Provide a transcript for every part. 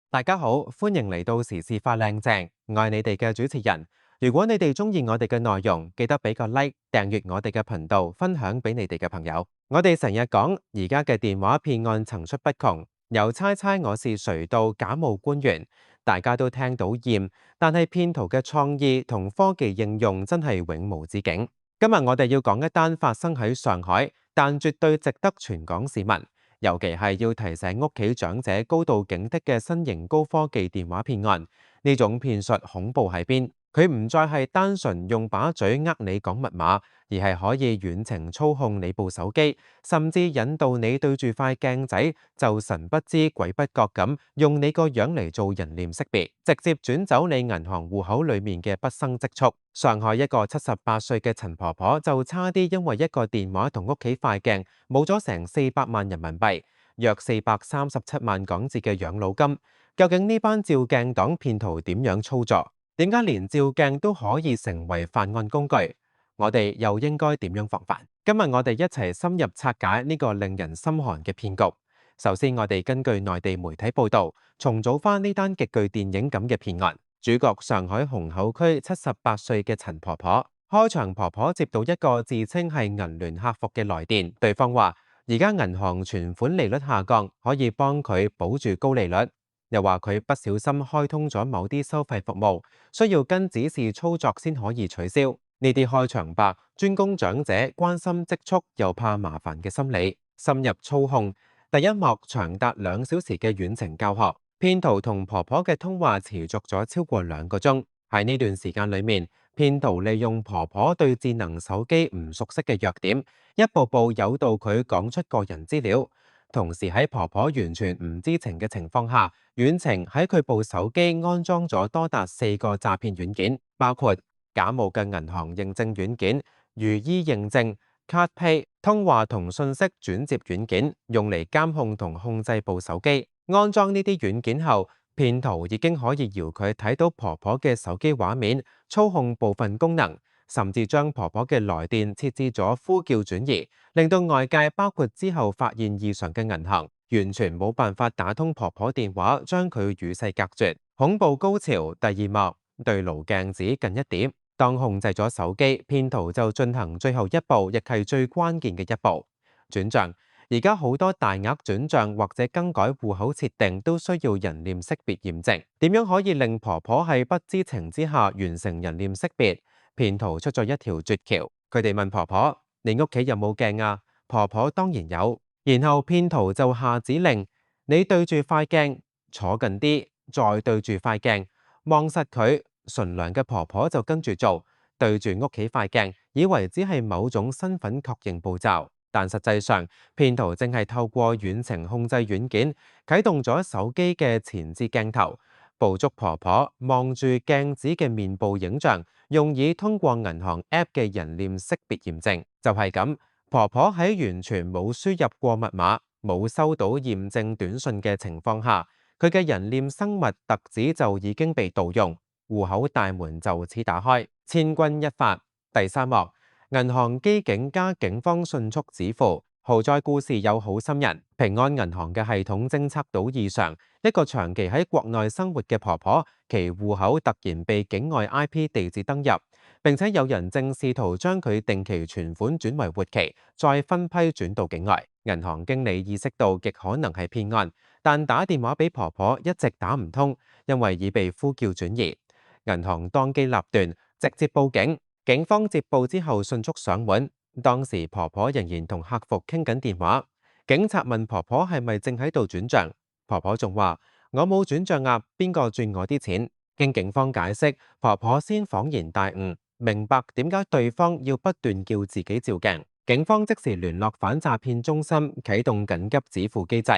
大家好，歡迎嚟到時事發靚正，我係你哋嘅主持人。如果你哋中意我哋嘅內容，記得俾個 like，訂閱我哋嘅頻道，分享俾你哋嘅朋友。我哋成日講而家嘅電話騙案層出不窮，由猜猜我是誰到假冒官員，大家都聽到厭，但係騙徒嘅創意同科技應用真係永無止境。今日我哋要講一單發生喺上海，但絕對值得全港市民，尤其係要提醒屋企長者高度警惕嘅新型高科技電話騙案。呢種騙術恐怖喺邊？佢唔再係單純用把嘴呃你講密碼，而係可以遠程操控你部手機，甚至引導你對住塊鏡仔就神不知鬼不覺咁用你個樣嚟做人臉識別，直接轉走你銀行戶口裡面嘅畢生積蓄。上海一個78歲嘅陳婆婆就差啲因為一個電話同屋企塊鏡冇咗成400萬人民幣，約437萬港紙嘅養老金。究竟呢班照鏡黨騙徒點樣操作？點解連照鏡都可以成為犯案工具？我哋又應該點樣防範？今日我哋一齊深入拆解呢個令人心寒嘅騙局。首先，我哋根據內地媒體報導，重組返呢單極具電影感嘅騙案。主角上海虹口區78歲嘅陳婆婆。開場婆婆接到一個自稱係銀聯客服嘅來電，對方話而家銀行存款利率下降，可以幫佢保住高利率。又話佢不小心開通咗某啲收費服務，需要跟指示操作先可以取消。呢啲開場白專攻長者關心積蓄又怕麻煩嘅心理，深入操控。第一幕長達2小時嘅遠程教學，騙徒同婆婆嘅通話持續咗超過2個鐘。喺呢段時間裏面，騙徒利用婆婆對智能手機唔熟悉嘅弱點，一步步誘導佢講出個人資料。同時喺婆婆完全唔知情嘅情況下，遠程喺佢部手機安裝咗多達4個詐騙軟件，包括假冒嘅銀行認證軟件、如意認證、CardPay、通話同信息轉接軟件，用嚟監控同控制部手機。安裝呢啲軟件後，騙徒已經可以遙距睇到婆婆嘅手機畫面，操控部分功能，甚至將婆婆嘅來電設置咗呼叫轉移，令到外界包括之後發現異常嘅銀行完全冇辦法打通婆婆電話，將佢與世隔絕。恐怖高潮第2幕，對爐鏡子近一點。當控制咗手機，騙徒就進行最後一步，亦係最關鍵嘅一步，轉賬。而家好多大額轉賬或者更改戶口設定都需要人臉識別驗證。點樣可以令婆婆喺不知情之下完成人臉識別？騙徒出咗一條絕橋，佢哋問婆婆：你屋企有冇鏡啊？婆婆當然有。然後騙徒就下指令：你對住塊鏡坐近啲，再對住塊鏡望實佢。純良嘅婆婆就跟住做，對住屋企塊鏡，以為只係某種身份確認步驟，但實際上騙徒正係透過遠程控制軟件啟動咗手機嘅前置鏡頭，捕捉婆婆望住鏡子嘅面部影像，用以通過銀行 App 嘅人臉識別驗證。就係咁，婆婆喺完全冇輸入過密碼、冇收到驗證短信嘅情況下，佢嘅人臉生物特指就已經被盜用。戶口大門就此打開，千鈞一髮。第3幕，銀行機警加警方迅速止付。好在故事有好心人，平安銀行嘅系統偵測到異常，一個長期喺國內生活嘅婆婆，其戶口突然被境外 IP 地址登入，並且有人正試圖將佢定期存款轉為活期，再分批轉到境外。銀行經理意識到極可能係騙案，但打電話俾婆婆一直打唔通，因為已被呼叫轉移。銀行當機立斷，直接報警。警方接報之後迅速上門，當時婆婆仍然同客服傾緊電話。警察問婆婆係咪正喺度轉賬，婆婆仲話：我冇轉賬啊，邊個轉我啲錢？經警方解釋，婆婆先恍然大悟，明白點解對方要不斷叫自己照鏡。警方即時聯絡反詐騙中心，啟動緊急止付機制。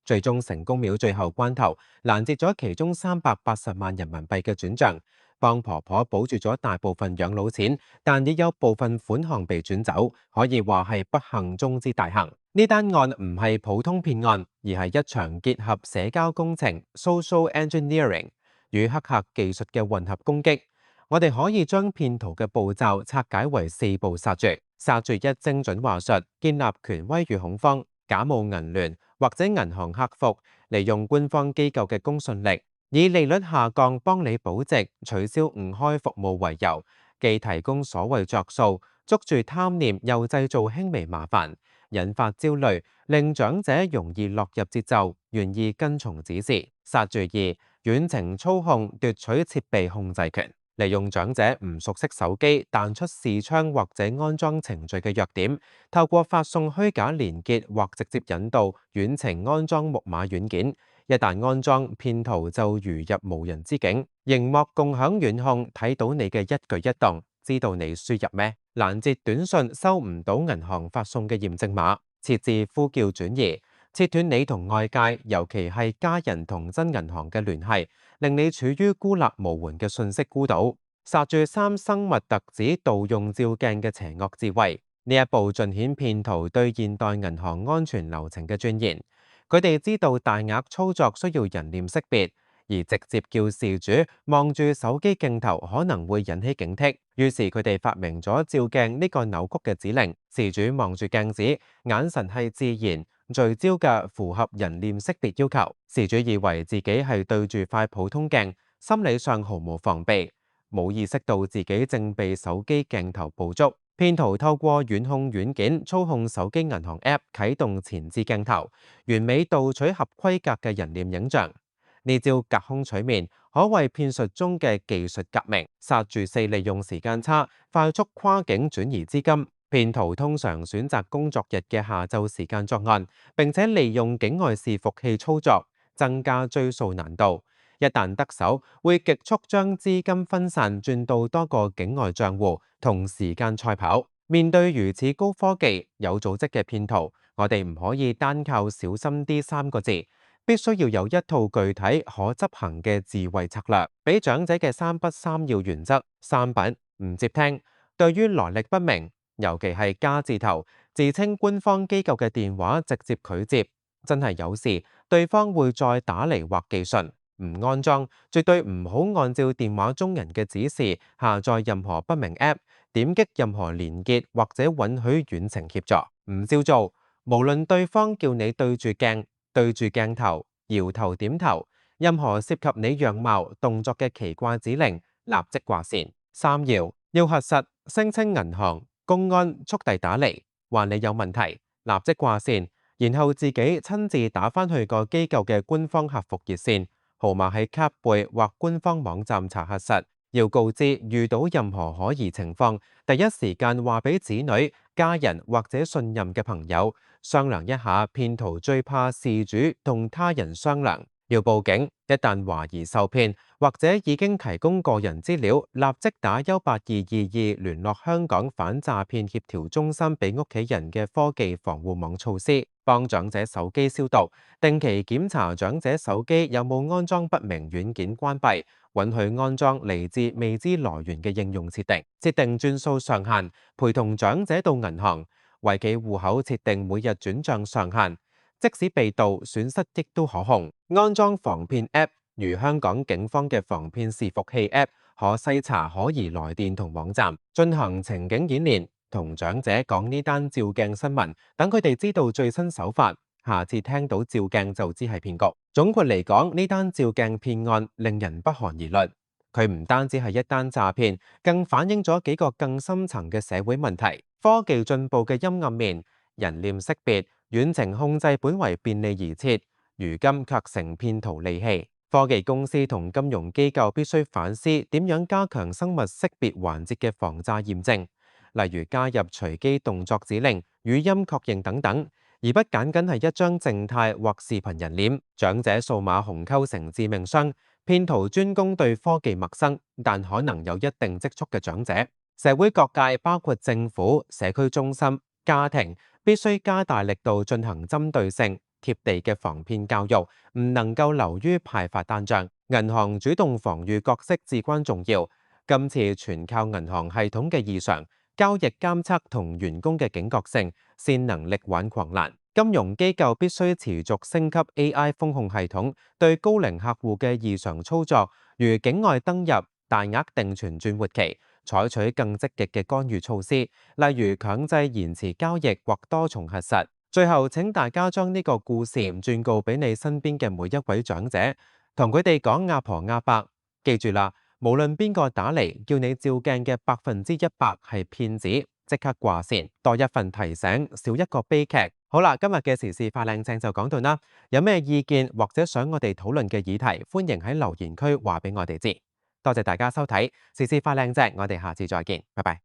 最終成功秒最後關頭攔截咗其中380萬人民幣嘅轉賬，幫婆婆保住咗大部分養老錢，但亦有部分款項被轉走，可以話係不幸中之大幸。呢單案唔係普通騙案，而係一場結合社交工程 （social engineering） 與黑客技術嘅混合攻擊。我哋可以將騙徒嘅步驟拆解為4步殺絕。殺絕1：精準話術，建立權威與恐慌。假冒銀聯或者銀行客服，利用官方機構嘅公信力，以利率下降幫你保值、取消誤開服務為由，既提供所謂着數，捉住貪念又製造輕微麻煩，引發焦慮，令長者容易落入節奏，願意跟從指示。殺住2，遠程操控奪取設備控制權。利用長者唔熟悉手機彈出視窗或者安裝程序嘅弱點，透過發送虛假連結或直接引導遠程安裝木馬軟件。一旦安裝，騙徒就如入無人之境，螢幕共享遠控睇到你嘅一舉一動，知道你輸入咩。攔截短信收唔到銀行發送嘅驗證碼，設置呼叫轉移，切斷你同外界，尤其係家人同真銀行嘅聯繫，令你處於孤立無援嘅信息孤島。殺住3生物特指盜用照鏡嘅邪惡智慧，呢一步盡顯騙徒對現代銀行安全流程嘅鑽研。佢哋知道大額操作需要人臉識別，而直接叫事主望住手機鏡頭可能會引起警惕，於是佢哋發明咗照鏡呢個扭曲嘅指令。事主望住鏡子，眼神係自然聚焦嘅，符合人臉識別要求。事主以為自己係對住塊普通鏡，心理上毫無防備，冇意識到自己正被手機鏡頭捕捉。騙徒透過遠控軟件操控手機銀行 App 啟動前置鏡頭，完美盜取合規格嘅人臉影像。呢招隔空取面，可謂騙術中嘅技術革命。殺住4，利用時間差快速跨境轉移資金。騙徒通常選擇工作日嘅下晝時間作案，並且利用境外伺服器操作，增加追溯難度。一旦得手，會極速將資金分散轉到多個境外賬戶，同時間賽跑。面對如此高科技、有組織嘅騙徒，我哋唔可以單靠小心啲3個字，必須要有一套具體可執行嘅智慧策略。俾長者嘅3不3要原則：3不唔接聽，對於來歷不明，尤其係加字頭、自稱官方機構嘅電話直接拒接，真係有事，對方會再打嚟或寄信。唔安裝，絕對唔好按照電話中人嘅指示下載任何不明 App， 點擊任何連結或者允許遠程協助。唔照做，無論對方叫你對住鏡、對住鏡頭、搖頭點頭，任何涉及你樣貌、動作嘅奇怪指令，立即掛線。3要核實，聲稱銀行、公安速遞打嚟，話你有問題，立即掛線，然後自己親自打返去個機構嘅官方客服熱線。號碼喺卡背或官方網站查核實，要告知遇到任何可疑情況，第一時間話俾子女、家人或者信任嘅朋友商量一下。騙徒最怕事主同他人商量，要報警。一旦懷疑受騙或者已經提供個人資料，立即打18222聯絡香港反詐騙協調中心，俾屋企人嘅科技防護網措施。幫長者手機消毒，定期檢查長者手機有冇安裝不明軟件關閉，允許安裝嚟自未知來源嘅應用設定，設定轉數上限，陪同長者到銀行，為其戶口設定每日轉帳上限，即使被盜，損失亦都可控。安裝防騙 App， 如香港警方嘅防騙伺服器 App， 可篩查可疑來電同網站，進行情景演練。同長者講呢單照鏡新聞，等佢哋知道最新手法，下次聽到照鏡就知係騙局。總括嚟講，呢單照鏡騙案令人不寒而慄。佢唔單止係一單詐騙，更反映咗幾個更深層嘅社會問題。科技進步嘅陰暗面，人臉識別、遠程控制本為便利而設，如今卻成騙徒利器。科技公司同金融機構必須反思點樣加強生物識別環節嘅防詐驗證。例如加入隨機動作指令、語音確認等等，而不僅僅係一張靜態或視頻人臉。長者數碼鴻溝成致命傷，騙徒專攻對科技陌生但可能有一定積蓄嘅長者。社會各界包括政府、社區中心、家庭，必須加大力度進行針對性、貼地嘅防騙教育，唔能夠流於派發單張。銀行主動防禦角色至關重要，今次全靠銀行系統嘅異常、交易監測同員工嘅警覺性，先能力挽狂瀾。金融機構必須持續升級 AI 風控系統，對高齡客戶嘅異常操作，如境外登入、大額定存轉活期，採取更積極嘅干預措施，例如強制延遲交易或多重核實。最後請大家將呢個故事轉告俾你身邊嘅每一位長者，同佢哋講阿婆阿伯，記住啦，無論邊個打嚟叫你照鏡嘅100%係騙子，即刻掛線，多一份提醒，少一個悲劇。好啦，今日嘅時事快靚正就講到啦，有咩意見或者想我哋討論嘅議題，歡迎喺留言區話俾我哋知。多謝大家收睇時事快靚正，我哋下次再見，拜拜。